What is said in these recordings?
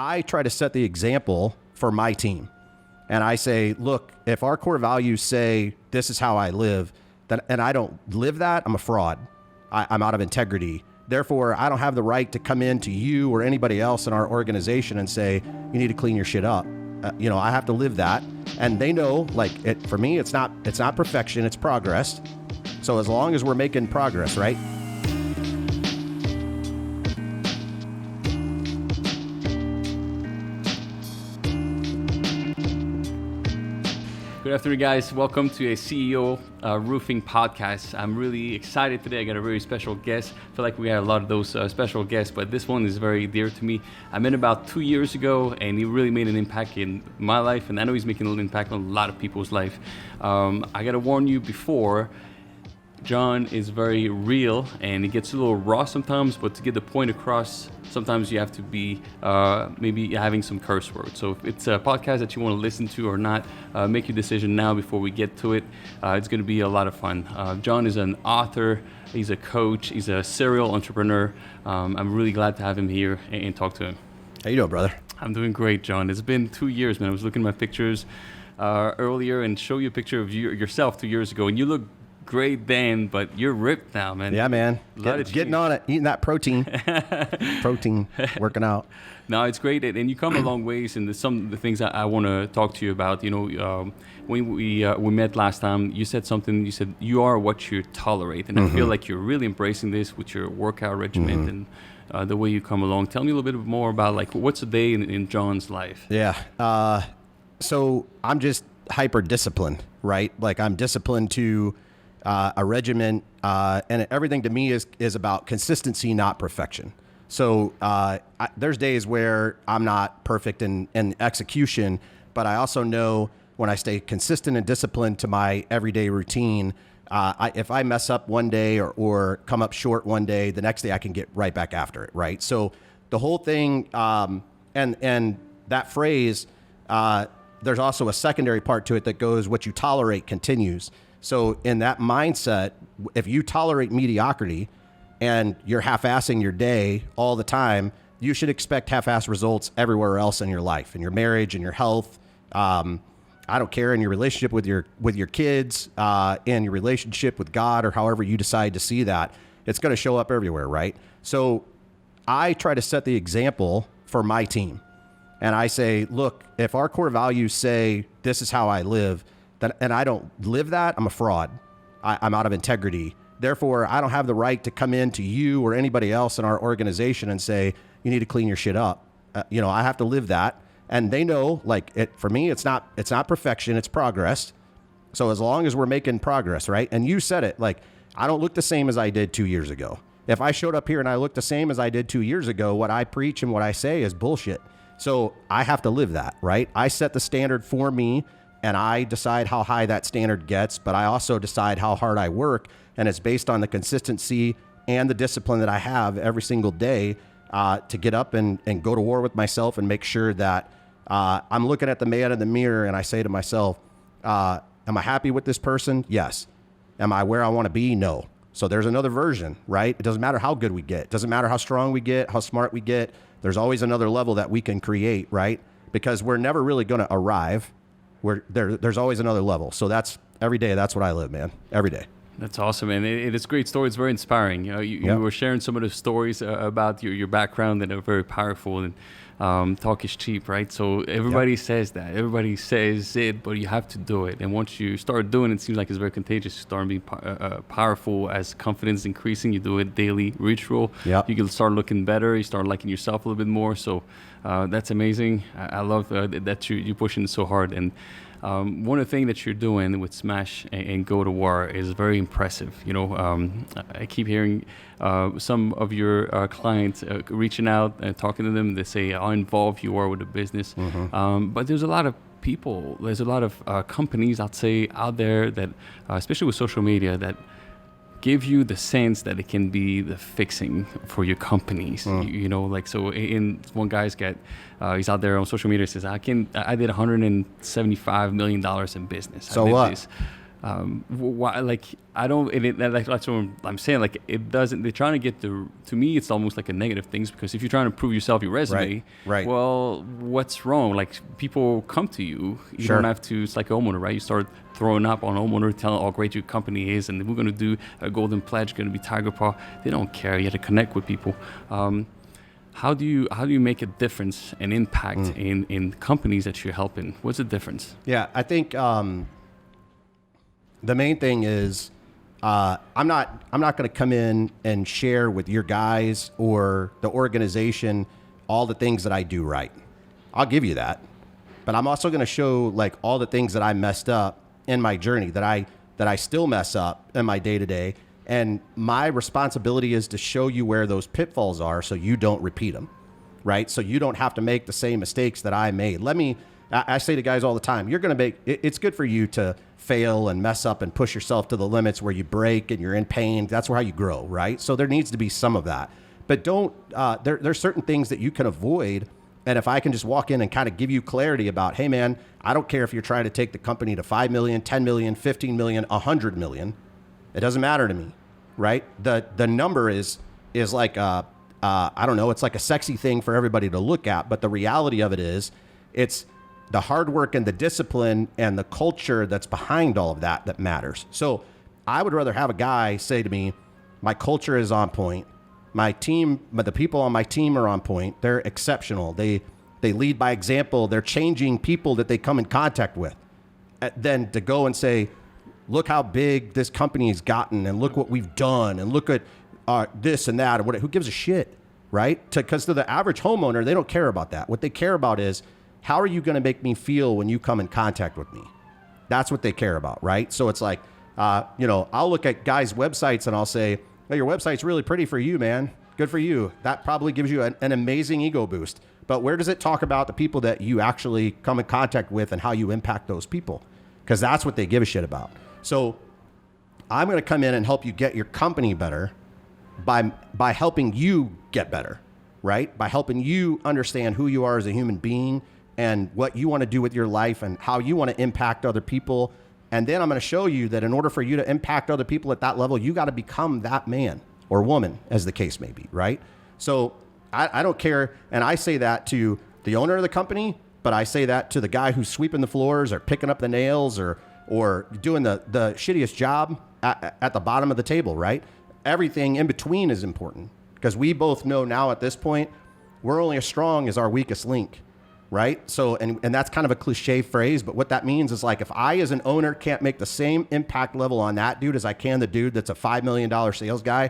I try to set the example for my team. And I say, look, if our core values say this is how I live, then, and I don't live that, I'm a fraud. I'm out of integrity. Therefore, I don't have the right to come in to you or anybody else in our organization and say, you need to clean your shit up. I have to live that. And they know, for me, it's not perfection, it's progress. So as long as we're making progress, right? Good afternoon, guys. Welcome to a CEO Roofing podcast. I'm really excited today. I got a very special guest. I feel like we had a lot of those special guests, but this one is very dear to me. I met him about 2 years ago, and he really made an impact in my life, and I know he's making an impact on a lot of people's life. I got to warn you before, Jon is very real, and he gets a little raw sometimes, but to get the point across, sometimes you have to be maybe having some curse words. So if it's a podcast that you want to listen to or not, make your decision now before we get to it. It's going to be a lot of fun. Jon is an author, he's a coach, he's a serial entrepreneur. I'm really glad to have him here and talk to him. How you doing, brother? I'm doing great, Jon. It's been 2 years, man. I was looking at my pictures earlier and show you a picture of yourself 2 years ago, and you look great then, but you're ripped now, man. Yeah, man. Getting on it, eating that protein, working out. No, it's great, and you come a long ways. And there's some of the things I want to talk to you about. When we met last time, you said something. You said you are what you tolerate, and I feel like you're really embracing this with your workout regimen and the way you come along. Tell me a little bit more about what's a day in Jon's life. Yeah. So I'm just hyper disciplined, right? I'm disciplined to a regimen, and everything to me is about consistency, not perfection. So there's days where I'm not perfect in execution, but I also know when I stay consistent and disciplined to my everyday routine, if I mess up one day or come up short one day, the next day I can get right back after it, right? So the whole thing, and that phrase, there's also a secondary part to it that goes, what you tolerate continues. So in that mindset, if you tolerate mediocrity and you're half-assing your day all the time, you should expect half-ass results everywhere else in your life, in your marriage, in your health. I don't care, in your relationship with your kids, in your relationship with God, or however you decide to see that, it's going to show up everywhere, right? So I try to set the example for my team. And I say, look, if our core values say this is how I live, and I don't live that, I'm a fraud. I'm out of integrity. Therefore, I don't have the right to come in to you or anybody else in our organization and say, you need to clean your shit up. I have to live that. And they know, for me, it's not perfection, it's progress. So as long as we're making progress, right? And you said it, I don't look the same as I did 2 years ago. If I showed up here and I looked the same as I did 2 years ago, what I preach and what I say is bullshit. So I have to live that, right? I set the standard for me, and I decide how high that standard gets, but I also decide how hard I work, and it's based on the consistency and the discipline that I have every single day to get up and go to war with myself and make sure that I'm looking at the man in the mirror and I say to myself, am I happy with this person? Yes. Am I where I want to be? No. So there's another version, right? It doesn't matter how good we get. It doesn't matter how strong we get, how smart we get. There's always another level that we can create, right? Because we're never really going to arrive. There's always another level. So that's every day. That's what I live, man. Every day. That's awesome, and it's a great story. It's very inspiring. You were sharing some of the stories about your background that are very powerful, and talk is cheap, right? So everybody says that. Everybody says it, but you have to do it. And once you start doing it, it seems like it's very contagious. You start being powerful as confidence increasing. You do it daily, ritual. You can start looking better. You start liking yourself a little bit more. So that's amazing. I love that you pushing so hard. And one of the things that you're doing with Smash and Go to War is very impressive. I keep hearing some of your clients reaching out and talking to them. They say how involved you are with the business. But there's a lot of people, there's a lot of companies, I'd say, out there that, especially with social media, that give you the sense that it can be the fixing for your companies. So in one guy's he's out there on social media, says, I did $175 million in business. So what? why, like, I don't, like, that's what I'm saying. Like, it doesn't, they're trying to get to me, it's almost like a negative things, because if you're trying to prove yourself, your resume, right. well, what's wrong? Like, people come to you, you Sure. don't have to, it's like a homeowner, right? You start throwing up on a homeowner, telling how great your company is, and we're going to do a golden pledge, going to be Tiger Paw. They don't care. You have to connect with people. How do you make a difference and impact in companies that you're helping? What's the difference? Yeah, I think the main thing is I'm not going to come in and share with your guys or the organization all the things that I do right. I'll give you that, but I'm also going to show like all the things that I messed up in my journey, that I still mess up in my day to day. And my responsibility is to show you where those pitfalls are so you don't repeat them, right? So you don't have to make the same mistakes that I made. I say to guys all the time, it's good for you to fail and mess up and push yourself to the limits where you break and you're in pain. That's how you grow, right? So there needs to be some of that. But there's certain things that you can avoid. And if I can just walk in and kind of give you clarity about, hey man, I don't care if you're trying to take the company to 5 million, 10 million, 15 million, 100 million. It doesn't matter to me, right? The number is like, I don't know, it's like a sexy thing for everybody to look at. But the reality of it is it's the hard work and the discipline and the culture that's behind all of that matters. So I would rather have a guy say to me, my culture is on point. My team, but the people on my team are on point. They're exceptional. They lead by example. They're changing people that they come in contact with. Then to go and say, look how big this company has gotten and look what we've done and look at this and that. Who gives a shit, right? Because to the average homeowner, they don't care about that. What they care about is, how are you going to make me feel when you come in contact with me? That's what they care about, right? So it's like, I'll look at guys' websites and I'll say, well, your website's really pretty for you, man. Good for you. That probably gives you an amazing ego boost. But where does it talk about the people that you actually come in contact with and how you impact those people? Because that's what they give a shit about. So I'm going to come in and help you get your company better by helping you get better, right? By helping you understand who you are as a human being and what you want to do with your life and how you want to impact other people. And then I'm going to show you that in order for you to impact other people at that level, you got to become that man or woman, as the case may be, right? So I don't care. And I say that to the owner of the company, but I say that to the guy who's sweeping the floors or picking up the nails or doing the shittiest job at the bottom of the table, right? Everything in between is important because we both know now at this point, we're only as strong as our weakest link. Right? So, and that's kind of a cliche phrase, but what that means is like, if I as an owner can't make the same impact level on that dude as I can the dude that's a $5 million sales guy,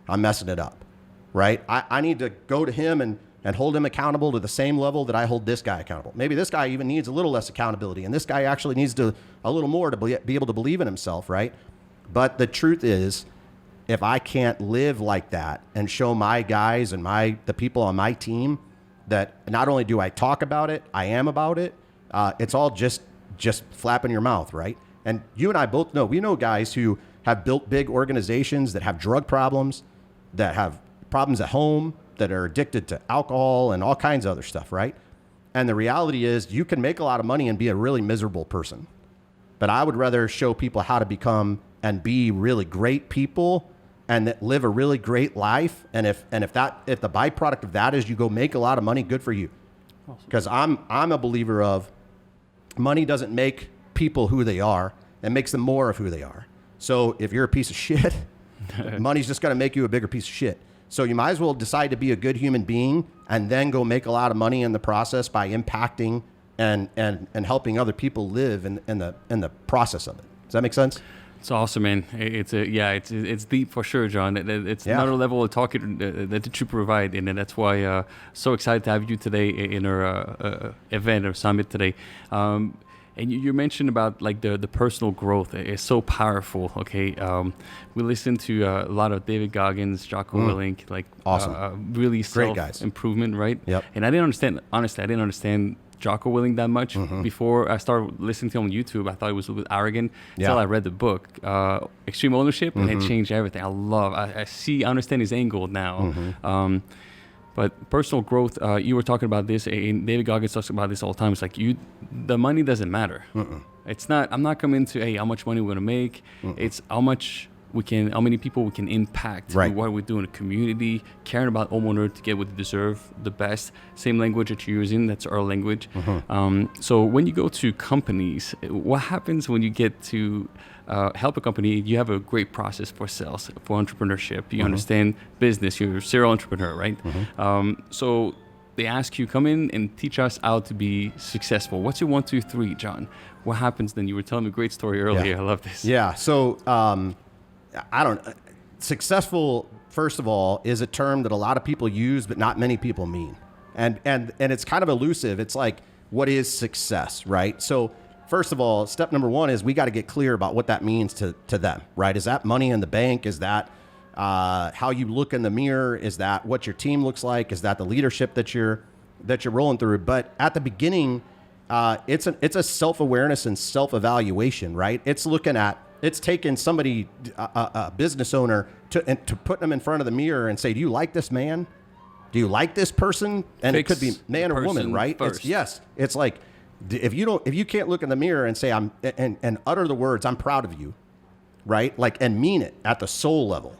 I'm messing it up. Right? I need to go to him and hold him accountable to the same level that I hold this guy accountable. Maybe this guy even needs a little less accountability and this guy actually needs a little more to be able to believe in himself. Right? But the truth is, if I can't live like that and show my guys and the people on my team that not only do I talk about it, I am about it. It's all just flapping your mouth, right? And you and I both know, we know guys who have built big organizations that have drug problems, that have problems at home, that are addicted to alcohol and all kinds of other stuff, right? And the reality is you can make a lot of money and be a really miserable person. But I would rather show people how to become and be really great people and that live a really great life. And if the byproduct of that is you go make a lot of money, good for you. Because I'm a believer of money doesn't make people who they are. It makes them more of who they are. So if you're a piece of shit, money's just going to make you a bigger piece of shit. So you might as well decide to be a good human being and then go make a lot of money in the process by impacting and helping other people live in the process of it. Does that make sense? It's awesome, man. It's deep for sure, Jon. It's another level of talking that you provide, and that's why so excited to have you today in our event or summit today. And you mentioned about like the personal growth. It's so powerful. Okay, we listened to a lot of David Goggins, Jocko Willink, like awesome, really great guys, improvement, right? Yep. And I didn't understand Jocko Willink that much before I started listening to him on YouTube. I thought it was a little bit arrogant until I read the book, Extreme Ownership, and it changed everything. I understand his angle now. But personal growth, you were talking about this, and David Goggins talks about this all the time. It's like the money doesn't matter. It's not. I'm not coming to, hey, how much money we're gonna make. It's how many people we can impact. Right. What we do in the community, caring about homeowner to get what they deserve, the best. Same language that you're using. That's our language. So when you go to companies, what happens when you get to help a company? You have a great process for sales, for entrepreneurship. You understand business. You're a serial entrepreneur, right? So they ask you, come in and teach us how to be successful. What's your 1, 2, 3, Jon? What happens then? You were telling me a great story earlier. I love this. Yeah. So successful, first of all, is a term that a lot of people use, but not many people mean. And it's kind of elusive. It's like, what is success, right? So first of all, step number one is we got to get clear about what that means to them, right? Is that money in the bank? Is that how you look in the mirror? Is that what your team looks like? Is that the leadership that you're rolling through? But at the beginning, it's a self-awareness and self-evaluation, right? It's taking somebody, a business owner, to put them in front of the mirror and say, do you like this man? Do you like this person? And it could be man or woman, right? It's like, if you can't look in the mirror and say, and utter the words, I'm proud of you, right? Like, and mean it at the soul level.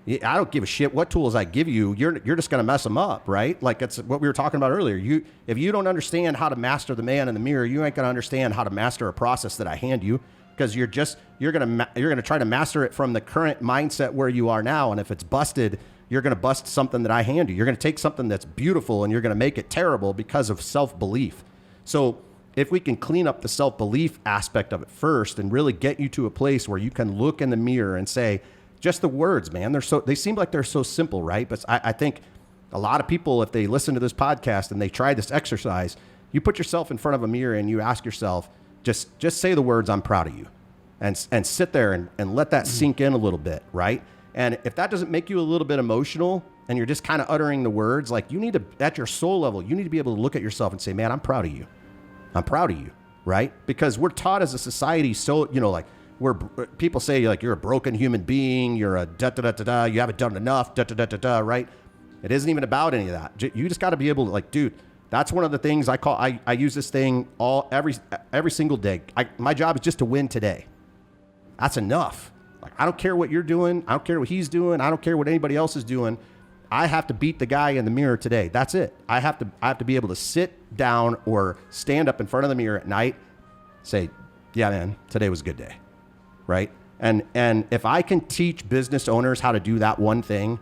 I don't give a shit what tools I give you. You're just going to mess them up, right? Like, it's what we were talking about earlier. If you don't understand how to master the man in the mirror, you ain't going to understand how to master a process that I hand you, because you're going to try to master it from the current mindset where you are now. And if it's busted, you're going to bust something that I hand you. You're going to take something that's beautiful and you're going to make it terrible because of self-belief. So if we can clean up the self-belief aspect of it first and really get you to a place where you can look in the mirror and say, just the words, man, they seem like they're so simple, right? But I think a lot of people, if they listen to this podcast and they try this exercise, you put yourself in front of a mirror and you ask yourself, just say the words, I'm proud of you, and sit there and let that sink in a little bit, right? And if that doesn't make you a little bit emotional and you're just kind of uttering the words, like, you need to, at your soul level, you need to be able to look at yourself and say, man, I'm proud of you. I'm proud of you, right? Because we're taught as a society, so, like, people say, like, you're a broken human being, you're a da-da-da-da-da, you haven't done enough, da-da-da-da-da, right? It isn't even about any of that. You just got to be able to, like, dude, that's one of the things I use this thing every single day. My job is just to win today. That's enough. Like, I don't care what you're doing. I don't care what he's doing. I don't care what anybody else is doing. I have to beat the guy in the mirror today. That's it. I have to be able to sit down or stand up in front of the mirror at night, say, yeah, man, today was a good day. Right? And if I can teach business owners how to do that one thing,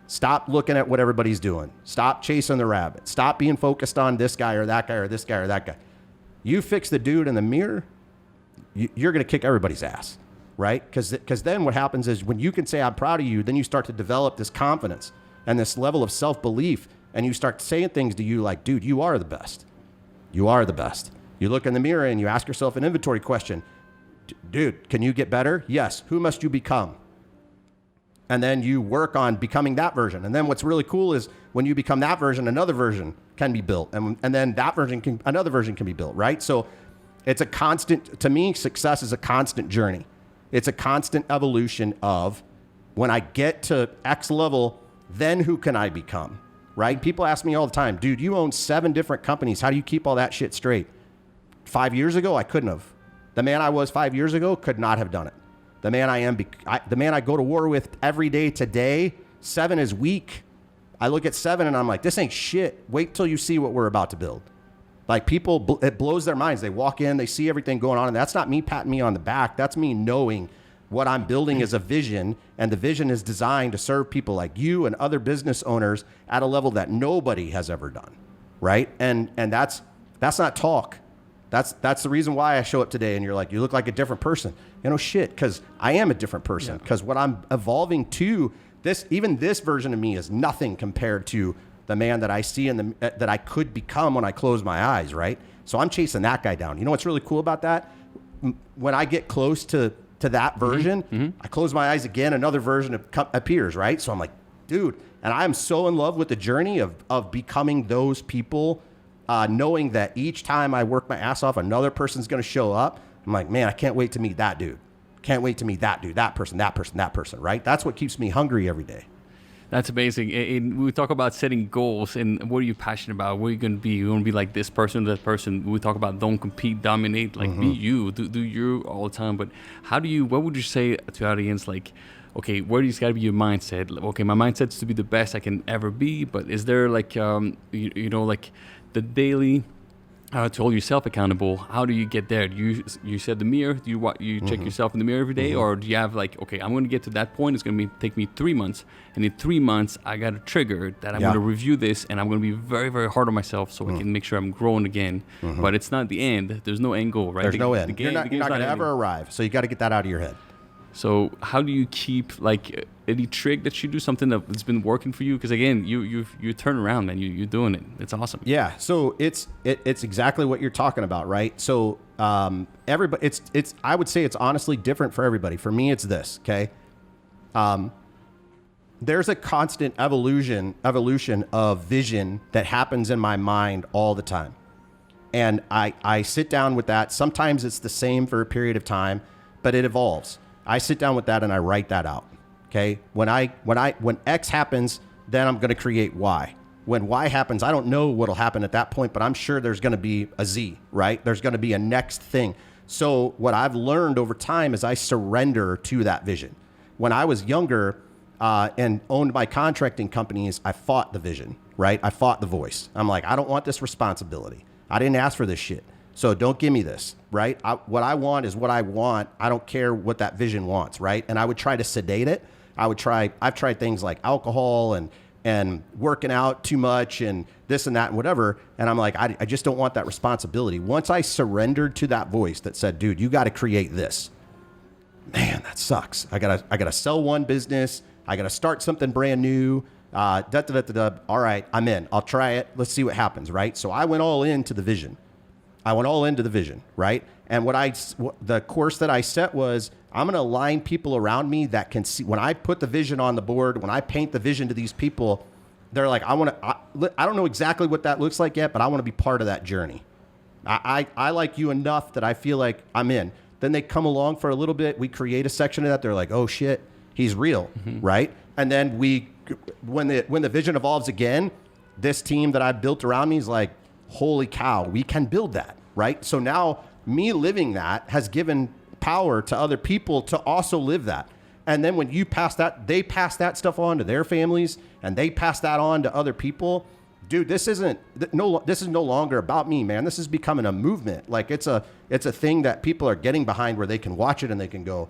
stop looking at what everybody's doing. Stop chasing the rabbit. Stop being focused on this guy or that guy or this guy or that guy. You fix the dude in the mirror, you're going to kick everybody's ass, right? Because then what happens is when you can say, I'm proud of you, then you start to develop this confidence and this level of self-belief, and you start saying things to you like, dude, you are the best. You are the best. You look in the mirror and you ask yourself an inventory question. Dude, can you get better? Yes. Who must you become? And then you work on becoming that version. And then what's really cool is when you become that version, another version can be built. And then that version another version can be built, right? So it's a constant, to me, success is a constant journey. It's a constant evolution of, when I get to X level, then who can I become, right? People ask me all the time, dude, you own 7 different companies. How do you keep all that shit straight? 5 years ago, I couldn't have. The man I was 5 years ago could not have done it. The man I go to war with every day today, 7 is weak. I look at 7 and I'm like, this ain't shit. Wait till you see what we're about to build. Like, people, it blows their minds. They walk in, they see everything going on, and that's not me patting me on the back. That's me knowing what I'm building is a vision, and the vision is designed to serve people like you and other business owners at a level that nobody has ever done, right? And that's not talk. That's the reason why I show up today and you're like, you look like a different person. Shit, because I am a different person. Because what I'm evolving to, even this version of me is nothing compared to the man that I see that I could become when I close my eyes, right? So I'm chasing that guy down. You know what's really cool about that? When I get close to that version, I close my eyes again, another version appears, right? So I'm like, dude, and I'm so in love with the journey of becoming those people, knowing that each time I work my ass off, another person's going to show up. I'm like, man, I can't wait to meet that dude. Can't wait to meet that dude, that person, right? That's what keeps me hungry every day. That's amazing. And we talk about setting goals and what are you passionate about? What are you going to be? You want to be like this person, that person. We talk about don't compete, dominate, like be you, do you all the time. But what would you say to audience, like, okay, where does got to be your mindset? Okay, my mindset is to be the best I can ever be, but is there like, like the daily, to hold yourself accountable, how do you get there? You said the mirror. Do you check yourself in the mirror every day, or do you have like, okay, I'm going to get to that point. It's going to take me 3 months, and in 3 months I got a trigger that I'm going to review this, and I'm going to be very, very hard on myself so I can make sure I'm growing again. But it's not the end. There's no end goal, right? There's no end. You're not going to ever arrive. So you got to get that out of your head. So how do you keep like any trick that you do, something that's been working for you? Because again, you turn around, man. You're doing it. It's awesome. Yeah. So it's exactly what you're talking about, right? So everybody, it's I would say it's honestly different for everybody. For me, it's this. Okay. There's a constant evolution of vision that happens in my mind all the time, and I sit down with that. Sometimes it's the same for a period of time, but it evolves. I sit down with that and I write that out. Okay. When X happens, then I'm going to create Y. When Y happens, I don't know what'll happen at that point, but I'm sure there's going to be a Z, right? There's going to be a next thing. So what I've learned over time is I surrender to that vision. When I was younger and owned my contracting companies, I fought the vision, right? I fought the voice. I'm like, I don't want this responsibility. I didn't ask for this shit. So don't give me this, right? What I want is what I want. I don't care what that vision wants, right? And I would try to sedate it. I've tried things like alcohol and working out too much and this and that and whatever. And I'm like, I just don't want that responsibility. Once I surrendered to that voice that said, dude, you got to create this. Man, that sucks. I gotta sell one business. I gotta start something brand new. All right, I'm in. I'll try it. Let's see what happens, right? So I went all into the vision. Right? And the course that I set was, I'm going to align people around me that can see. When I put the vision on the board, when I paint the vision to these people, they're like, I don't know exactly what that looks like yet, but I want to be part of that journey. I like you enough that I feel like I'm in. Then they come along for a little bit. We create a section of that. They're like, oh shit, he's real, right? And then when the vision evolves again, this team that I've built around me is like, holy cow, we can build that, right? So now me living that has given power to other people to also live that. And then when you pass that, they pass that stuff on to their families and they pass that on to other people. Dude, this is no longer about me, man. This is becoming a movement. Like it's a thing that people are getting behind where they can watch it and they can go,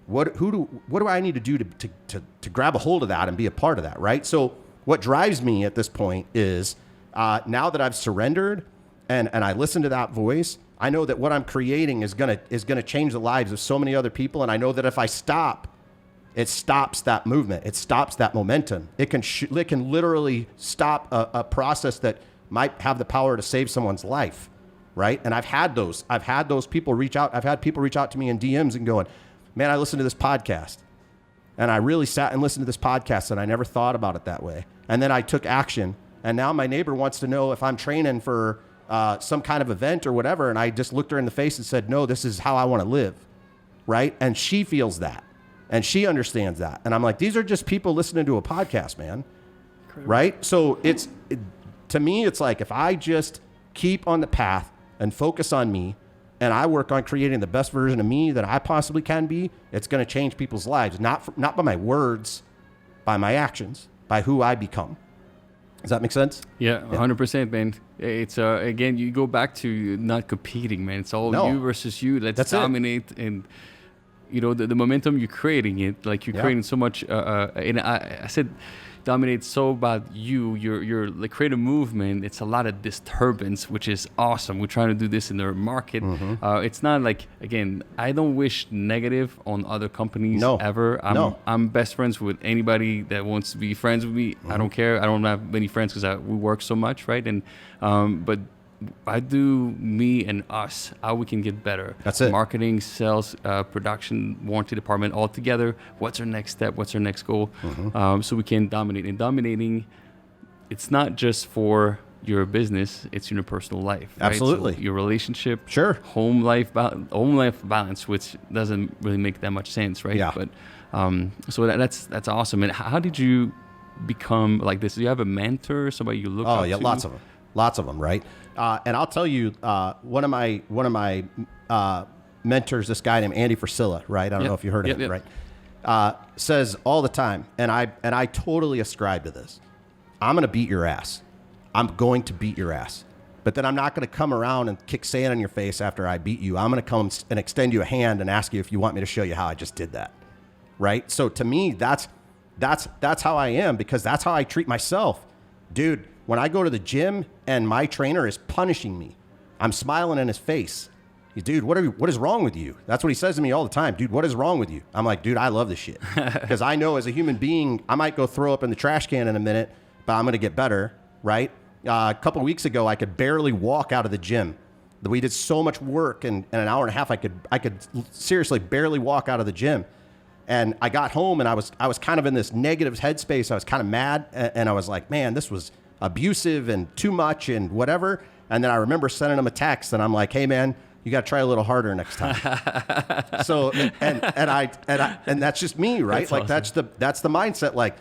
what do I need to do to grab a hold of that and be a part of that, right? So what drives me at this point is, now that I've surrendered and I listen to that voice, I know that what I'm creating is gonna change the lives of so many other people. And I know that if I stop, it stops that movement. It stops that momentum. It can literally stop a process that might have the power to save someone's life, right? And I've had those people reach out. I've had people reach out to me in DMs and going, man, I listened to this podcast. And I really sat and listened to this podcast and I never thought about it that way. And then I took action. And now my neighbor wants to know if I'm training for some kind of event or whatever. And I just looked her in the face and said, no, this is how I want to live, right? And she feels that. And she understands that. And I'm like, these are just people listening to a podcast, man. Incredible. Right? So to me, it's like, if I just keep on the path and focus on me and I work on creating the best version of me that I possibly can be, it's going to change people's lives. Not by my words, by my actions, by who I become. Does that make sense? Yeah, 100%, man. It's again, you go back to not competing, man. It's all you versus you. Let's dominate, and you know the momentum you're creating it. Like you're creating so much. And I said, dominate so about you. You're like create a movement. It's a lot of disturbance, which is awesome. We're trying to do this in the market. It's not like, again, I don't wish negative on other companies ever. I'm best friends with anybody that wants to be friends with me. I don't care. I don't have many friends because we work so much, right? And but I do me and us, how we can get better. That's it. Marketing, sales, production, warranty department, all together. What's our next step? What's our next goal? So we can dominate. And dominating, it's not just for your business, it's in your personal life. Right? Absolutely. So your relationship, home life balance, which doesn't really make that much sense, right? Yeah. But so that's awesome. And how did you become like this? Do you have a mentor, somebody you look up to? Oh yeah, lots of them, right? And I'll tell you, one of my mentors, this guy named Andy Frisilla, right? I don't know if you heard of him, right? Says all the time, and I totally ascribe to this. I'm going to beat your ass. I'm going to beat your ass. But then I'm not going to come around and kick sand in your face after I beat you. I'm going to come and extend you a hand and ask you if you want me to show you how I just did that, right? So to me, that's how I am, because that's how I treat myself. Dude, when I go to the gym and my trainer is punishing me, I'm smiling in his face. Dude, what is wrong with you? That's what he says to me all the time. Dude, what is wrong with you? I'm like, dude, I love this shit. Because I know as a human being, I might go throw up in the trash can in a minute, but I'm going to get better, right? A couple of weeks ago, I could barely walk out of the gym. We did so much work, and in an hour and a half, I could seriously barely walk out of the gym. And I got home, and I was kind of in this negative headspace. I was kind of mad, and I was like, man, this was abusive and too much and whatever. And then I remember sending him a text, and I'm like, hey, man, you got to try a little harder next time. So, and that's just me, right? That's like awesome. that's the mindset. Like,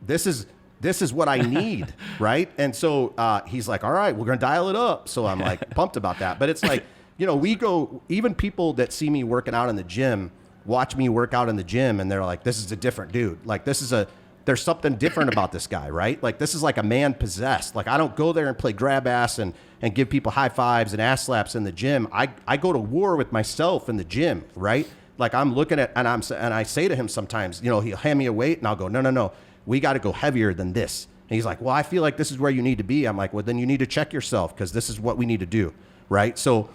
this is what I need, right? And so he's like, all right, we're going to dial it up. So I'm like pumped about that. But it's like, even people that see me working out in the gym, watch me work out in the gym, and they're like, this is a different dude. Like, there's something different about this guy, right? Like, this is like a man possessed. Like, I don't go there and play grab ass and give people high fives and ass slaps in the gym. I go to war with myself in the gym, right? Like, I'm looking at, and I say to him sometimes, he'll hand me a weight, and I'll go, no. We got to go heavier than this. And he's like, well, I feel like this is where you need to be. I'm like, well, then you need to check yourself, because this is what we need to do, right? So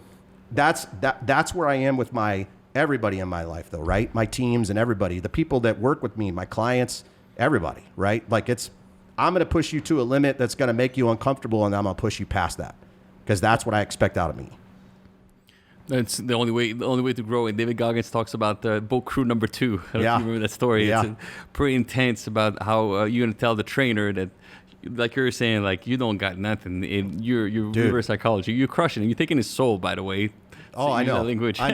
that's where I am with everybody in my life, though, right? My teams and everybody, the people that work with me, my clients, everybody, right? Like, I'm going to push you to a limit that's going to make you uncomfortable, and I'm going to push you past that, because that's what I expect out of me. That's the only way to grow. And David Goggins talks about the boat crew number 2. I don't know if you remember that story. Yeah. It's pretty intense about how you're going to tell the trainer that, like you're saying, like, you don't got nothing. You're reverse psychology. You're crushing it. You're taking his soul, by the way. Oh, I know. That language. I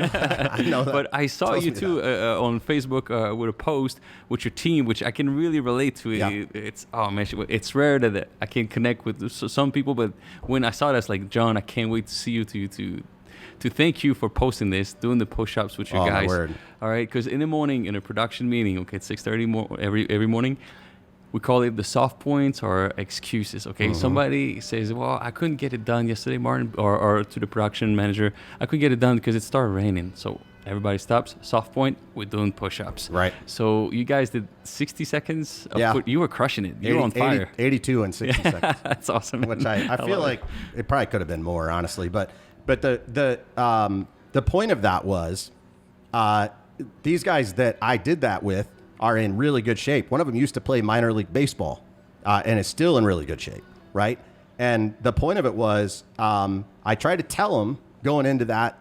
know that. But I saw you too on Facebook with a post with your team, which I can really relate to. Yeah. It's rare that I can connect with some people, but when I saw that, it's like, Jon, I can't wait to see you to thank you for posting this, doing the push-ups with your guys. My word. All right, because in the morning, in a production meeting, okay, at 6:30 every morning, we call it the soft points or excuses. Okay, Somebody says, well, I couldn't get it done yesterday, Martin, or to the production manager, I couldn't get it done because it started raining. So everybody stops, soft point, we're doing push-ups. Right. So you guys did 60 seconds. You were crushing it. You were on fire. 82 and 60 seconds. That's awesome. Which I feel like it probably could have been more, honestly. But the point of that was these guys that I did that with are in really good shape. One of them used to play minor league baseball and is still in really good shape, right? And the point of it was I tried to tell him going into that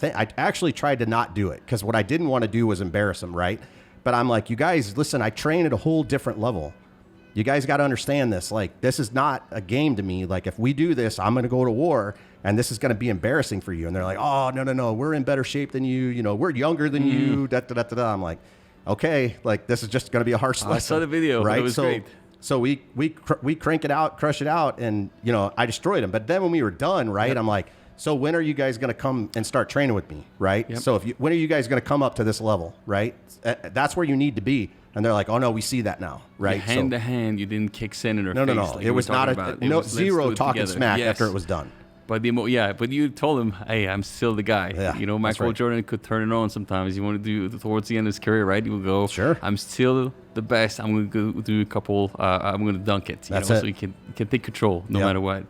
thing. I actually tried to not do it, because what I didn't want to do was embarrass him, right? But I'm like, you guys, listen, I train at a whole different level. You guys got to understand this. Like, this is not a game to me. Like, if we do this, I'm going to go to war, and this is going to be embarrassing for you. And they're like, oh, no, we're in better shape than you. We're younger than you. I'm like, okay, like, this is just going to be a harsh lesson. I saw the video, right? It was great. So we crank it out, crush it out, and I destroyed him. But then when we were done, right, yep. I'm like, so when are you guys going to come and start training with me, right? Yep. So when are you guys going to come up to this level, right? That's where you need to be. And they're like, oh no, we see that now, right? Hand to hand, you didn't kick sand in her face. No. Like it was not zero talking smack after it was done. But but you told him, hey, I'm still the guy. Yeah, Michael Jordan could turn it on sometimes. You want to do towards the end of his career, right? He will go, sure, I'm still the best. I'm going to go do a couple. I'm going to dunk it. That's it. So you can take control no matter what.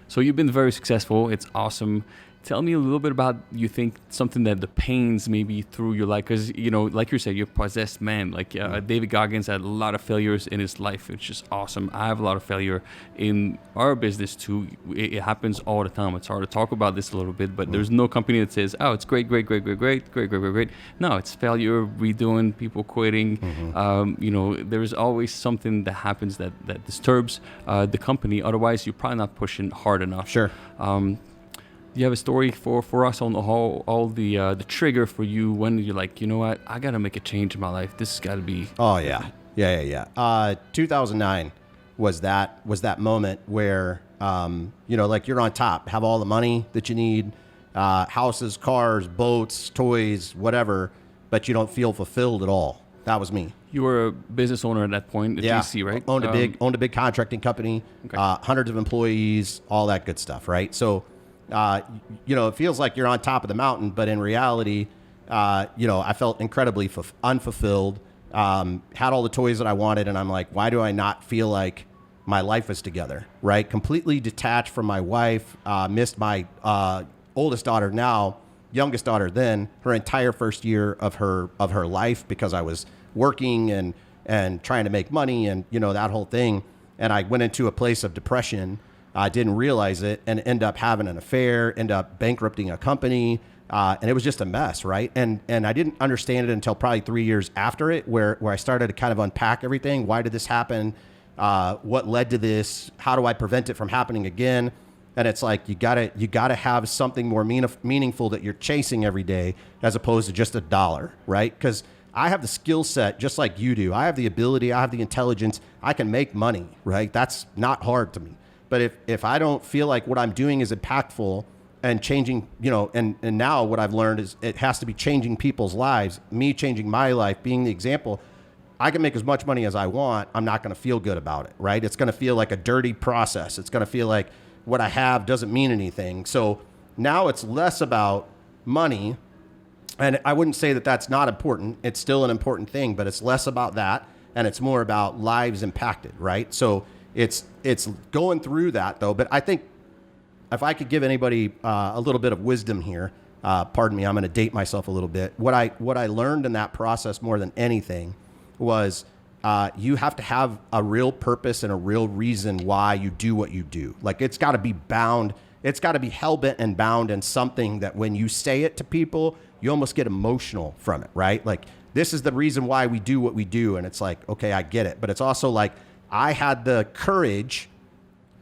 So you've been very successful. It's awesome. Tell me a little bit about, you think, something that the pains maybe through your life, because, like you said, you're a possessed man. Like David Goggins had a lot of failures in his life, which is awesome. I have a lot of failure in our business too. It happens all the time. It's hard to talk about this a little bit, but there's no company that says, oh, it's great. No, it's failure, redoing, people quitting. There's always something that happens that disturbs the company. Otherwise, you're probably not pushing hard enough. Sure. Do you have a story for us on all the trigger for you when you're like, you know what, I got to make a change in my life. This has got to be... Oh, yeah. Yeah. 2009 was that moment where, like you're on top, have all the money that you need, houses, cars, boats, toys, whatever, but you don't feel fulfilled at all. That was me. You were a business owner at that point, at GC, right? Owned a big contracting company, okay. Hundreds of employees, all that good stuff, right? So, it feels like you're on top of the mountain, but in reality, I felt incredibly unfulfilled. Had all the toys that I wanted, and I'm like, why do I not feel like my life is together, right? Completely detached from my wife, missed my oldest daughter now, youngest daughter then, her entire first year of her life because I was working and trying to make money and, that whole thing. And I went into a place of depression. I didn't realize it and end up having an affair, end up bankrupting a company. And it was just a mess, right? And I didn't understand it until probably 3 years after it, where I started to kind of unpack everything. Why did this happen? What led to this? How do I prevent it from happening again? And it's like you gotta have something more meaningful that you're chasing every day, as opposed to just a dollar, right? Because I have the skill set just like you do. I have the ability. I have the intelligence. I can make money, right? That's not hard to me. But if I don't feel like what I'm doing is impactful and changing, and now what I've learned is it has to be changing people's lives, me changing my life, being the example. I can make as much money as I want. I'm not going to feel good about it, right? It's going to feel like a dirty process. It's going to feel like what I have doesn't mean anything. So now it's less about money. And I wouldn't say that that's not important. It's still an important thing, but it's less about that. And it's more about lives impacted, right? So it's going through that though. But I think if I could give anybody a little bit of wisdom here, pardon me, I'm going to date myself a little bit. What I learned in that process more than anything was you have to have a real purpose and a real reason why you do what you do. Like it's got to be bound. It's got to be hell-bent and bound in something that when you say it to people, you almost get emotional from it, right? Like this is the reason why we do what we do. And it's like, okay, I get it. But it's also like I had the courage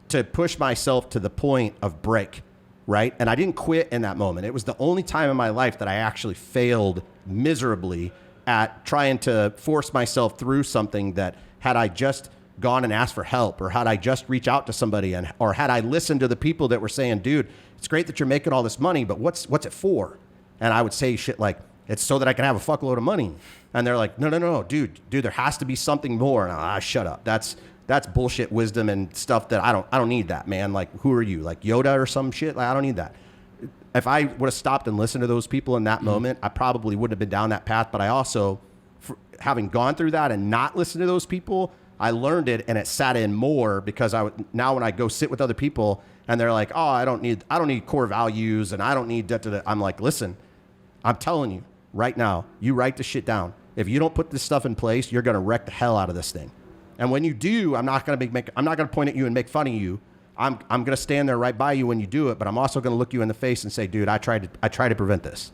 to push myself to the point of break, right? And I didn't quit in that moment. It was the only time in my life that I actually failed miserably at trying to force myself through something that had I just gone and asked for help, or had I just reached out to somebody, or had I listened to the people that were saying, dude, it's great that you're making all this money, but what's it for? And I would say shit like, it's so that I can have a fuckload of money. And they're like, no, dude, there has to be something more. And shut up. That's bullshit wisdom and stuff that I don't need that, man. Like, who are you? Like Yoda or some shit? Like, I don't need that. If I would have stopped and listened to those people in that moment, I probably wouldn't have been down that path. But I also, having gone through that and not listened to those people, I learned it and it sat in more because now when I go sit with other people and they're like, oh, I don't need core values and I don't need da. I'm like, listen, I'm telling you right now, you write this shit down. If you don't put this stuff in place, you're going to wreck the hell out of this thing. And when you do, I'm not going to point at you and make fun of you. I'm going to stand there right by you when you do it, but I'm also going to look you in the face and say, dude, I tried to prevent this.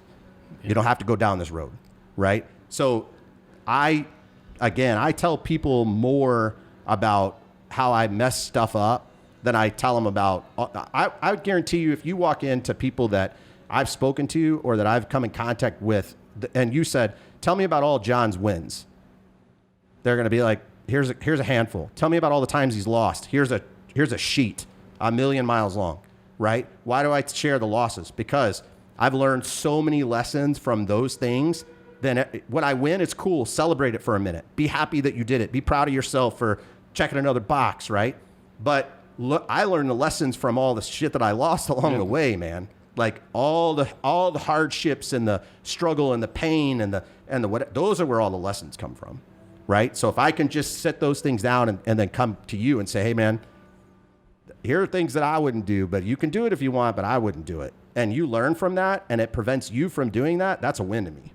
Yeah. You don't have to go down this road, right? So I tell people more about how I mess stuff up than I tell them about. I would guarantee you, if you walk into people that I've spoken to or that I've come in contact with, and you said, tell me about all Jon's wins, they're going to be like, here's a handful. Tell me about all the times he's lost. Here's a sheet 1,000,000 miles long, right? Why do I share the losses? Because I've learned so many lessons from those things. Then when I win, it's cool. Celebrate it for a minute. Be happy that you did it. Be proud of yourself for checking another box, right? But look, I learned the lessons from all the shit that I lost along the way, man. Like all the hardships and the struggle and the pain and the what, those are where all the lessons come from, right? So if I can just set those things down and then come to you and say, hey, man, here are things that I wouldn't do, but you can do it if you want, but I wouldn't do it. And you learn from that and it prevents you from doing that. That's a win to me.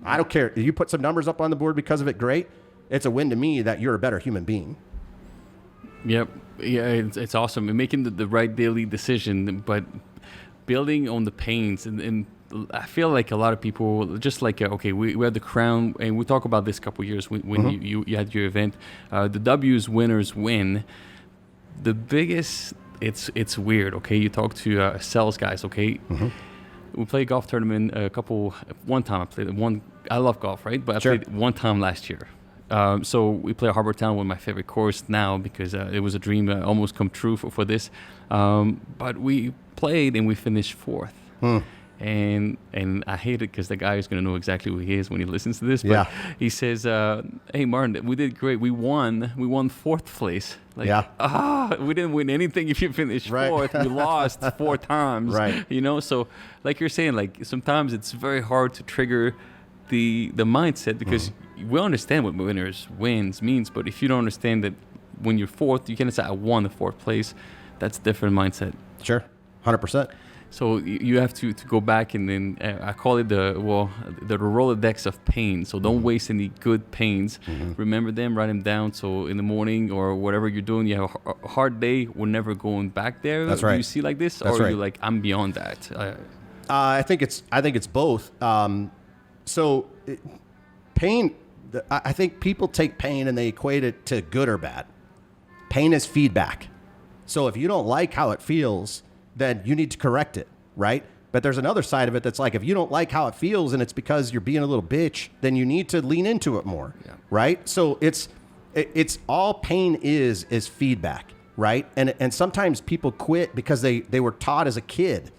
I don't care. If you put some numbers up on the board because of it, great. It's a win to me that you're a better human being. Yep. Yeah, it's awesome. And making the right daily decision, but building on the pains. And I feel like a lot of people, just like, okay, we had the crown, and we talk about this a couple of years when you had your event. The W's winners win. The biggest, it's weird, okay? You talk to sales guys, okay? Mm-hmm. We played a golf tournament one time. I love golf, right? But I played one time last year. So we play Harbor Town, one of my favorite course now, because it was a dream almost come true for this. But we played and we finished fourth. And I hate it because the guy is going to know exactly who he is when he listens to this. But he says, "Hey Martin, we did great. We won fourth place. Like, we didn't win anything if you finished fourth. We lost 4 times. Right. You know, so like you're saying, like sometimes it's very hard to trigger the mindset because we understand what winners wins means, but if you don't understand that when you're fourth, you can't say I won the fourth place. That's a different mindset. Sure, 100%. So you have to go back and then I call it the Rolodex of pain. So don't waste any good pains. Remember them, write them down. So in the morning or whatever you're doing, you have a hard day. We're never going back there. That's right. Do you see like this, That's or right. are you like I'm beyond that? I think it's both. Pain. I think people take pain and they equate it to good or bad. Pain is feedback. So if you don't like how it feels, then you need to correct it, right? But there's another side of it that's like, if you don't like how it feels and it's because you're being a little bitch, then you need to lean into it more, right? So it's all pain is feedback, right? And sometimes people quit because they were taught as a kid,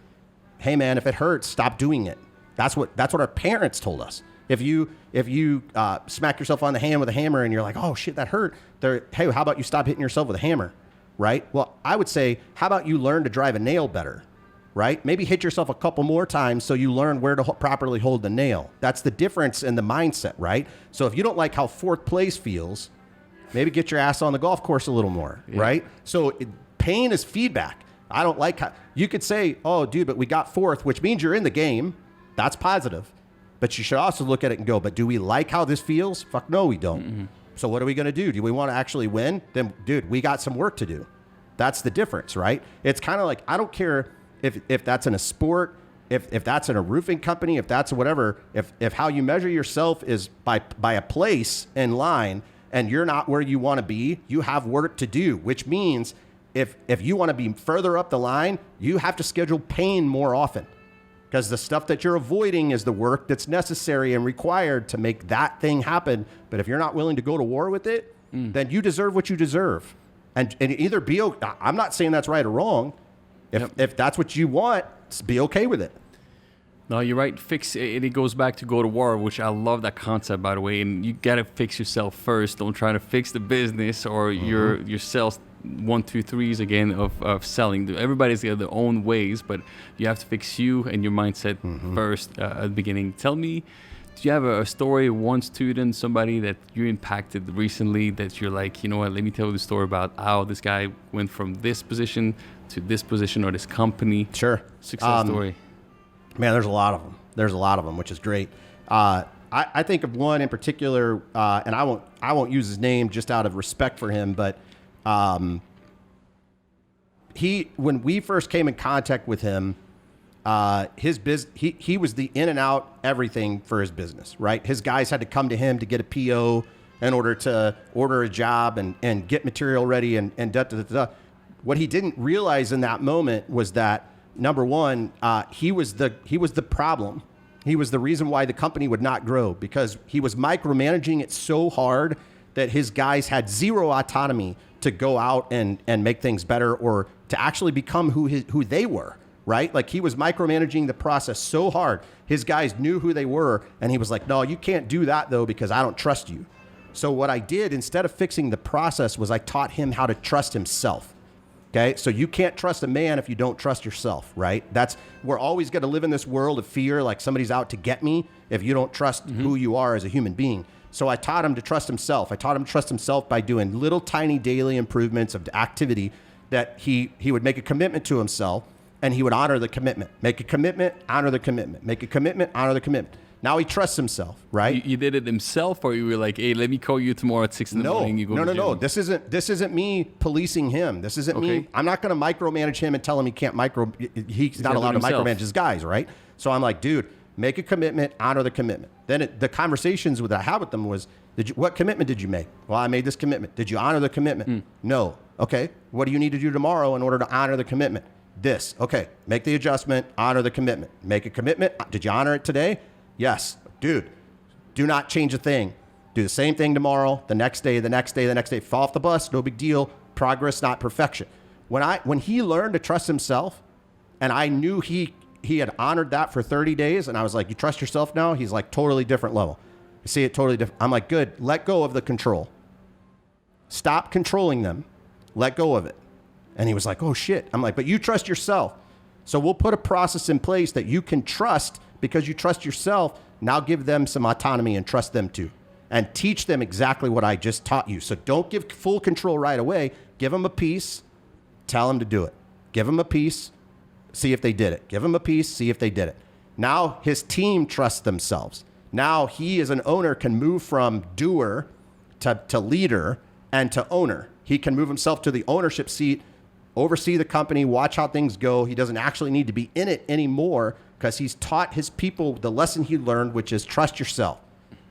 hey man, if it hurts, stop doing it. That's what our parents told us. If you smack yourself on the hand with a hammer and you're like, oh shit, that hurt. Hey, how about you stop hitting yourself with a hammer? Right? Well, I would say, how about you learn to drive a nail better, right? Maybe hit yourself a couple more times so you learn where to properly hold the nail. That's the difference in the mindset, right? So if you don't like how fourth place feels, maybe get your ass on the golf course a little more, right? So pain is feedback. I don't like how, you could say, oh, dude, but we got fourth, which means you're in the game. That's positive. But you should also look at it and go, but do we like how this feels? Fuck no, we don't. So what are we going to do? Do we want to actually win? Then, dude, we got some work to do. That's the difference, right? It's kind of like, I don't care if that's in a sport, if that's in a roofing company, if that's whatever, if how you measure yourself is by a place in line and you're not where you want to be, you have work to do, which means if you want to be further up the line, you have to schedule pain more often. Because the stuff that you're avoiding is the work that's necessary and required to make that thing happen. But if you're not willing to go to war with it, then you deserve what you deserve. And either be okay. I'm not saying that's right or wrong. If that's what you want, be okay with it. No, you're right. Fix it. It goes back to go to war, which I love that concept, by the way. And you got to fix yourself first. Don't try to fix the business or your sales 1, 2, 3s again of selling. Everybody's got their own ways, but you have to fix you and your mindset first at the beginning. Tell me, do you have a story, one student, somebody that you impacted recently that you're like, you know what, let me tell you the story about how this guy went from this position to this position or this company. Sure. Success story. Man, there's a lot of them. There's a lot of them, which is great. I think of one in particular, and I won't use his name just out of respect for him, but when we first came in contact with him, he was the in and out everything for his business, right? His guys had to come to him to get a PO in order to order a job and get material ready and da, da, da, da. What he didn't realize in that moment was that, number one, he was the problem. He was the reason why the company would not grow, because he was micromanaging it so hard that his guys had zero autonomy to go out and make things better or to actually become who they were, right? Like, he was micromanaging the process so hard. His guys knew who they were, and he was like, no, you can't do that, though, because I don't trust you. So what I did, instead of fixing the process, was I taught him how to trust himself. Okay, so you can't trust a man if you don't trust yourself, right? We're always going to live in this world of fear, like somebody's out to get me, if you don't trust who you are as a human being. So I taught him to trust himself. I taught him to trust himself by doing little tiny daily improvements of activity that he would make a commitment to himself, and he would honor the commitment. Make a commitment, honor the commitment. Make a commitment, honor the commitment. Now he trusts himself, right? You did it himself, or you were like, hey, let me call you tomorrow at 6 in the morning. You go to the No. gym? This isn't me policing him. This isn't me. I'm not going to micromanage him and tell him he's not allowed to micromanage his guys, right? So I'm like, dude, make a commitment, honor the commitment. Then the conversations that I had with them was, what commitment did you make? Well, I made this commitment. Did you honor the commitment? No. Okay. What do you need to do tomorrow in order to honor the commitment? This. Okay. Make the adjustment, honor the commitment. Make a commitment. Did you honor it today? Yes. Dude, do not change a thing. Do the same thing tomorrow, the next day, the next day, the next day. Fall off the bus, no big deal. Progress, not perfection. When he learned to trust himself, and I knew he had honored that for 30 days, and I was like, you trust yourself now? He's like, totally different level. I see it totally different. I'm like, good, let go of the control. Stop controlling them. Let go of it. And he was like, oh shit. I'm like, but you trust yourself. So we'll put a process in place that you can trust because you trust yourself. Now give them some autonomy and trust them too. And teach them exactly what I just taught you. So don't give full control right away. Give them a piece. Tell them to do it. Give them a piece. See if they did it. Give them a piece. See if they did it. Now his team trusts themselves. Now he as an owner can move from doer to leader and to owner. He can move himself to the ownership seat, oversee the company, watch how things go. He doesn't actually need to be in it anymore because he's taught his people the lesson he learned, which is trust yourself.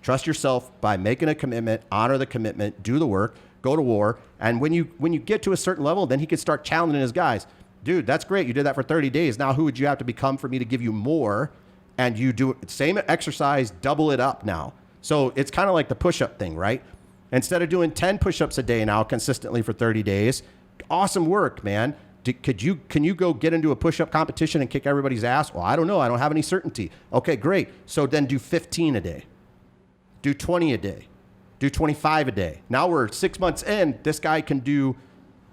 Trust yourself by making a commitment, honor the commitment, do the work, go to war. And when you get to a certain level, then he can start challenging his guys. Dude, that's great. You did that for 30 days. Now who would you have to become for me to give you more? And you do it, same exercise, double it up now. So it's kind of like the push-up thing, right? Instead of doing 10 push-ups a day now consistently for 30 days, awesome work, man. Can you go get into a push-up competition and kick everybody's ass? Well, I don't know. I don't have any certainty. Okay, great. So then do 15 a day. Do 20 a day. Do 25 a day. Now we're 6 months in. This guy can do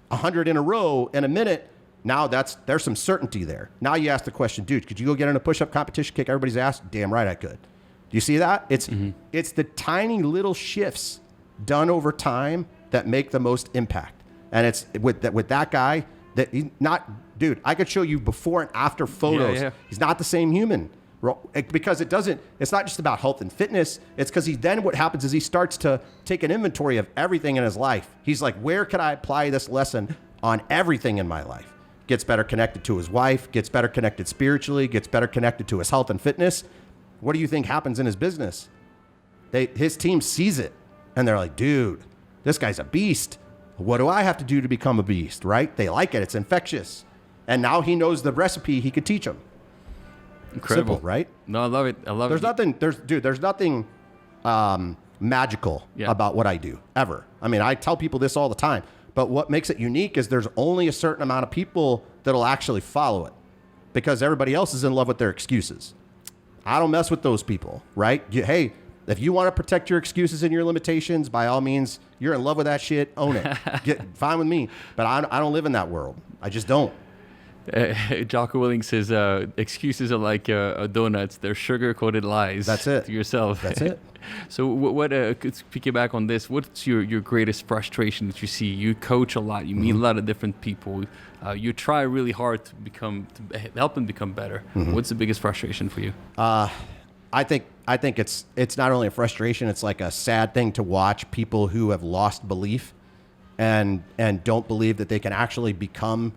100 in a row in a minute. Now there's some certainty there. Now you ask the question, dude, could you go get in a push-up competition, kick everybody's ass? Damn right I could. Do you see that? It's the tiny little shifts done over time that make the most impact. And it's with that guy that he's not, dude, I could show you before and after photos. Yeah. He's not the same human. Because it's not just about health and fitness. It's because what happens is he starts to take an inventory of everything in his life. He's like, where could I apply this lesson on everything in my life? Gets better connected to his wife, gets better connected spiritually, gets better connected to his health and fitness. What do you think happens in his business? His team sees it and they're like, dude, this guy's a beast. What do I have to do to become a beast, right? They like it. It's infectious. And now he knows the recipe he could teach them. Incredible. Simple, right? No, I love it. There's nothing magical about what I do ever. I mean, I tell people this all the time, but what makes it unique is there's only a certain amount of people that'll actually follow it because everybody else is in love with their excuses. I don't mess with those people, right? Hey, if you want to protect your excuses and your limitations, by all means, you're in love with that shit, own it. Fine with me. But I don't live in that world. I just don't. Jocko Willink says excuses are like donuts. They're sugar-coated lies. That's it. To yourself. That's it. So what piggyback on this, what's your greatest frustration that you see? You coach a lot. You meet a lot of different people. You try really hard to help them become better. What's the biggest frustration for you? I think it's not only a frustration, it's like a sad thing to watch people who have lost belief and don't believe that they can actually become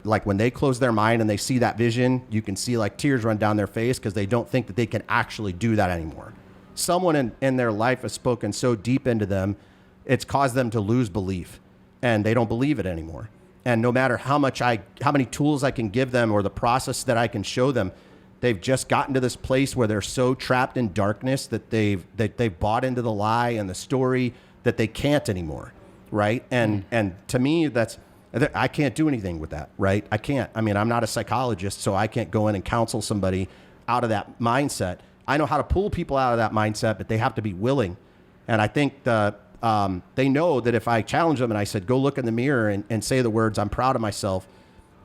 like when they close their mind and they see that vision, you can see like tears run down their face because they don't think that they can actually do that anymore. Someone in their life has spoken so deep into them, it's caused them to lose belief and they don't believe it anymore. And no matter how many tools I can give them or the process that I can show them, they've just gotten to this place where they're so trapped in darkness that they've bought into the lie and the story that they can't anymore, right? And to me, I can't do anything with that, right? I can't. I mean, I'm not a psychologist, so I can't go in and counsel somebody out of that mindset. I know how to pull people out of that mindset, but they have to be willing. And I think they know that if I challenge them and I said, go look in the mirror and say the words, I'm proud of myself,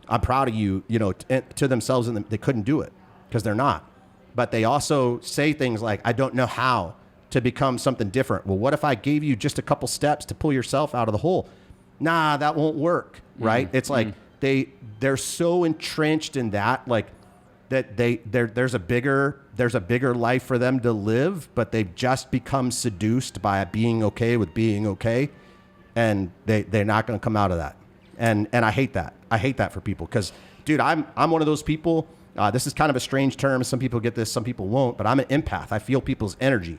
I'm proud of you, to themselves, and they couldn't do it because they're not. But they also say things like, I don't know how to become something different. Well, what if I gave you just a couple steps to pull yourself out of the hole? Nah, that won't work, right? It's like they're so entrenched in that, like that there's a bigger life for them to live, but they've just become seduced by being okay with being okay, and they're not going to come out of that. And I hate that. I hate that for people because, dude, I'm one of those people. This is kind of a strange term. Some people get this, some people won't. But I'm an empath. I feel people's energy.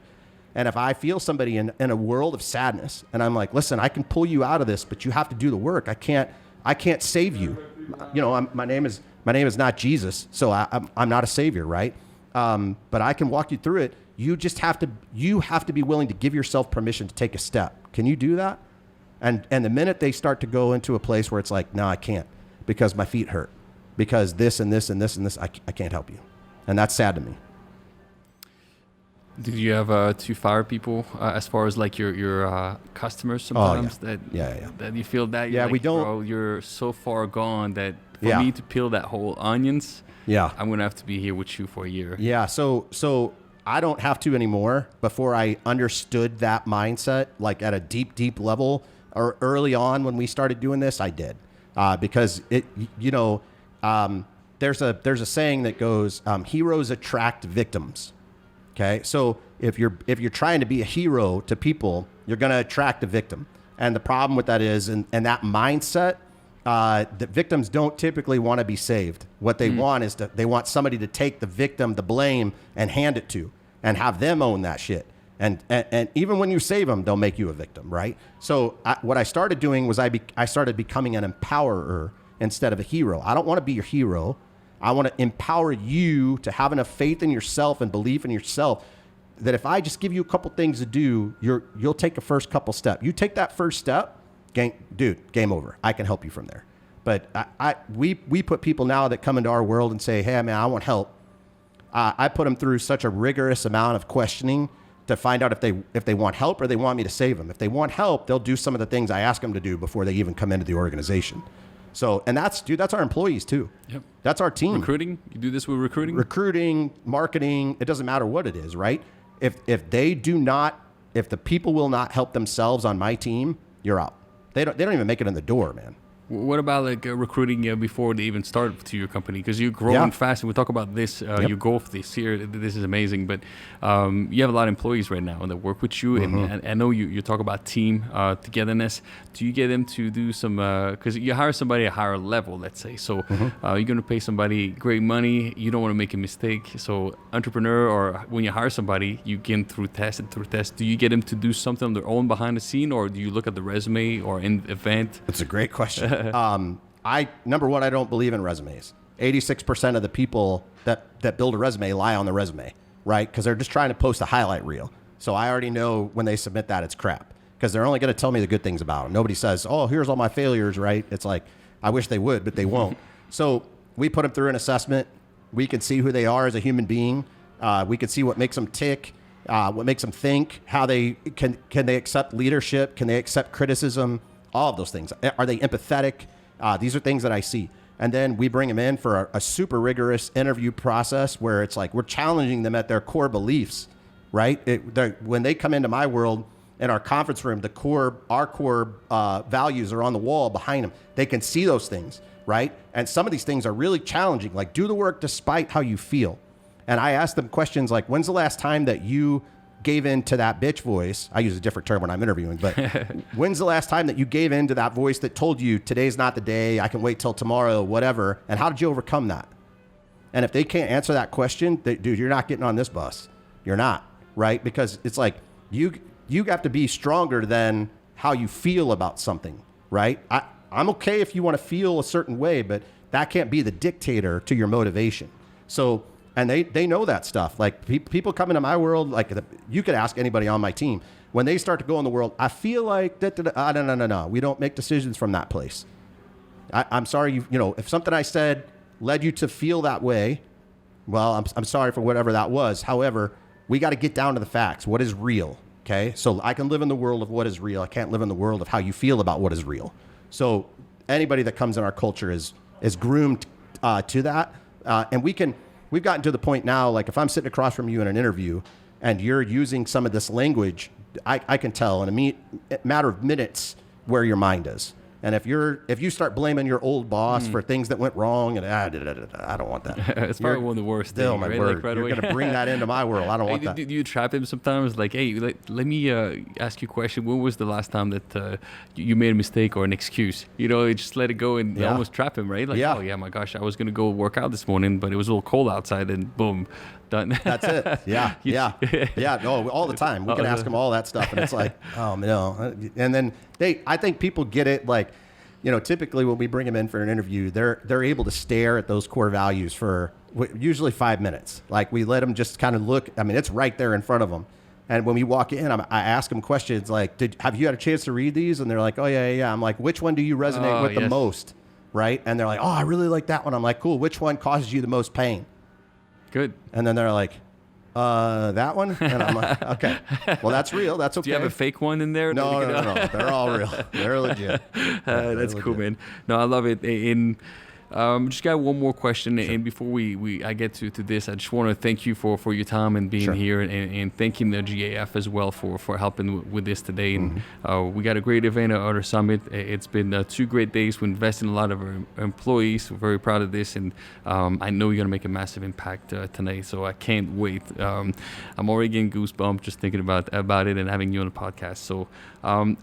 And if I feel somebody in a world of sadness, and I'm like, listen, I can pull you out of this, but you have to do the work. I can't save you. My name is not Jesus, so I'm not a savior, right? But I can walk you through it. You have to be willing to give yourself permission to take a step. Can you do that? And the minute they start to go into a place where it's like, no, I can't because my feet hurt, because this and this and this and this, I can't help you. And that's sad to me. Did you have to fire people as far as like your customers sometimes that you feel that we don't. Bro, you're so far gone that for me to peel that whole onions, I'm gonna have to be here with you for a year. Yeah. So I don't have to anymore. Before I understood that mindset, like at a deep level, or early on when we started doing this, I did because there's a saying that goes, heroes attract victims. Okay, so if you're trying to be a hero to people, you're going to attract a victim, and the problem with that is, and that mindset, the victims don't typically want to be saved. What they want is they want somebody to take the victim, the blame, and hand it to, and have them own that shit. And even when you save them, they'll make you a victim, right? So what I started doing was I started becoming an empowerer instead of a hero. I don't want to be your hero. I want to empower you to have enough faith in yourself and belief in yourself that if I just give you a couple things to do, you'll take the first couple steps. You take that first step, game over. I can help you from there. But we put people now that come into our world and say, hey, man, I want help. I put them through such a rigorous amount of questioning to find out if they want help or they want me to save them. If they want help, they'll do some of the things I ask them to do before they even come into the organization. So, and that's our employees too. Yep. That's our team. Recruiting? You do this with recruiting? Recruiting, marketing, it doesn't matter what it is, right? If the people will not help themselves on my team, you're out. They don't even make it in the door, man. What about like recruiting before they even start to your company? Because you're growing fast, and we talk about this. You go for this here. This is amazing, but you have a lot of employees right now that work with you, and I know you talk about team togetherness. Do you get them to do some? Because you hire somebody at a higher level, let's say. So you're going to pay somebody great money. You don't want to make a mistake. So entrepreneur, or when you hire somebody, you get them through tests. Do you get them to do something on their own behind the scene, or do you look at the resume or in the event? That's a great question. Number one, I don't believe in resumes. 86% of the people that build a resume lie on the resume, right? Because they're just trying to post a highlight reel. So I already know when they submit that, it's crap, because they're only going to tell me the good things about them. Nobody says, oh, here's all my failures, right? It's like, I wish they would, but they won't. So we put them through an assessment. We can see who they are as a human being. We can see what makes them tick, what makes them think, how they can they accept leadership? Can they accept criticism? All of those things. Are they empathetic? These are things that I see. And then we bring them in for a super rigorous interview process where it's like we're challenging them at their core beliefs, right? When they come into my world in our conference room, our core values are on the wall behind them. They can see those things, right? And some of these things are really challenging, like do the work despite how you feel. And I ask them questions like, when's the last time that you gave in to that bitch voice? I use a different term when I'm interviewing, but when's the last time that you gave in to that voice that told you today's not the day, I can wait till tomorrow, whatever, and how did you overcome that? And if they can't answer that question, dude, you're not getting on this bus. You're not, right? Because it's like you have to be stronger than how you feel about something, right? I'm okay if you want to feel a certain way, but that can't be the dictator to your motivation. So, and they know that stuff. Like people come into my world, like you could ask anybody on my team, when they start to go in the world, I feel like no. We don't make decisions from that place. I'm sorry, if something I said led you to feel that way, well, I'm sorry for whatever that was. However, we got to get down to the facts. What is real? Okay. So I can live in the world of what is real. I can't live in the world of how you feel about what is real. So anybody that comes in our culture is groomed to that. And we've gotten to the point now, like if I'm sitting across from you in an interview and you're using some of this language, I can tell in a matter of minutes where your mind is. And if you start blaming your old boss for things that went wrong, and I don't want that. It's probably one of the worst things. My right? word. Like right You're going to bring that into my world. I don't want that. Do you trap him sometimes? Like, hey, let me ask you a question. When was the last time that you made a mistake or an excuse? You just let it go and almost trap him, right? Like, oh yeah, my gosh, I was going to go work out this morning, but it was a little cold outside, and boom, done. That's it. Yeah. No, all the time. We can ask them all that stuff, and it's like, oh no. And then I think people get it. Like, typically when we bring them in for an interview, they're able to stare at those core values for usually 5 minutes. Like we let them just kind of look. I mean, it's right there in front of them. And when we walk in, I ask them questions like, have you had a chance to read these? And they're like, oh, yeah. I'm like, which one do you resonate with the most? Right? And they're like, oh, I really like that one. I'm like, cool. Which one causes you the most pain? Good. And then they're like, that one? And I'm like, okay. Well, that's real. That's okay. Do you have a fake one in there? No. They're all real. They're legit. That's cool, man. No, I love it. Just got one more question, and before I get to this, I just want to thank you for your time and being here, and thanking the GAF as well for helping with this today. And we got a great event at our summit. It's been 2 great days. We invest in a lot of our employees. We're very proud of this, and I know you're gonna make a massive impact tonight. So I can't wait. I'm already getting goosebumps just thinking about it and having you on the podcast. So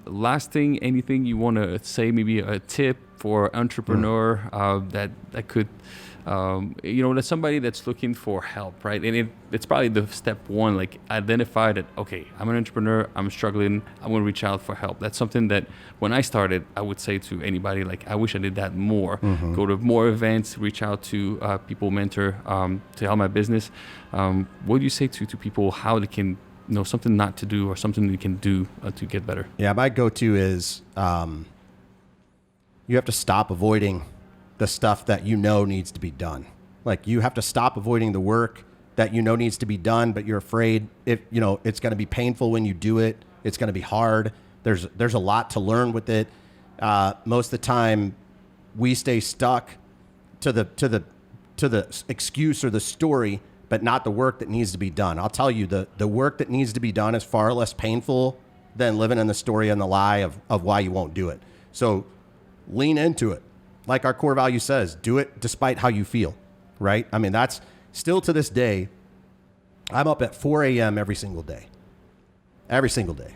last thing, anything you want to say? Maybe a tip for entrepreneur that could, that's somebody that's looking for help, right? And it's probably the step one, like identify that, okay, I'm an entrepreneur, I'm struggling, I'm going to reach out for help. That's something that when I started, I would say to anybody, like, I wish I did that more. Go to more events, reach out to people, mentor to help my business. What do you say to people, how they can know something not to do or something they can do to get better? Yeah, my go-to is... you have to stop avoiding the stuff that needs to be done. Like you have to stop avoiding the work that needs to be done, but you're afraid it's going to be painful when you do it. It's going to be hard. There's a lot to learn with it. Most of the time, we stay stuck to the excuse or the story, but not the work that needs to be done. I'll tell you, the work that needs to be done is far less painful than living in the story and the lie of why you won't do it. So lean into it. Like our core value says, do it despite how you feel, right? I mean, that's still to this day. I'm up at 4 a.m. every single day. Every single day.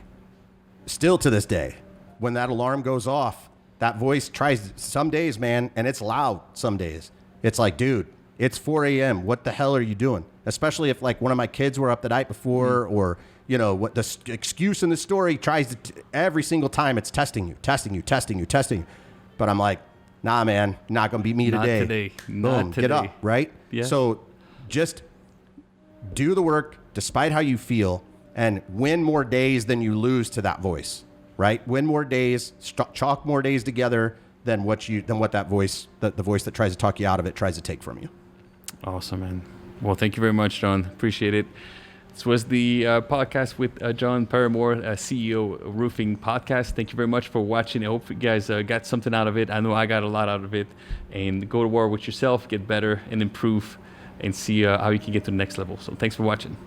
Still to this day, when that alarm goes off, that voice tries some days, man, and it's loud some days. It's like, dude, it's 4 a.m. What the hell are you doing? Especially if like one of my kids were up the night before or, what the excuse in the story tries to, every single time it's testing you. But I'm like, nah, man, not going to beat me today. Boom, get up, right? Yeah. So just do the work despite how you feel and win more days than you lose to that voice, right? Win more days, chalk more days together than what that voice, the voice that tries to talk you out of it, tries to take from you. Awesome, man. Well, thank you very much, Jon. Appreciate it. This was the podcast with Jon Paramore, CEO Roofing Podcast. Thank you very much for watching. I hope you guys got something out of it. I know I got a lot out of it. And go to war with yourself, get better and improve, and see how you can get to the next level. So thanks for watching.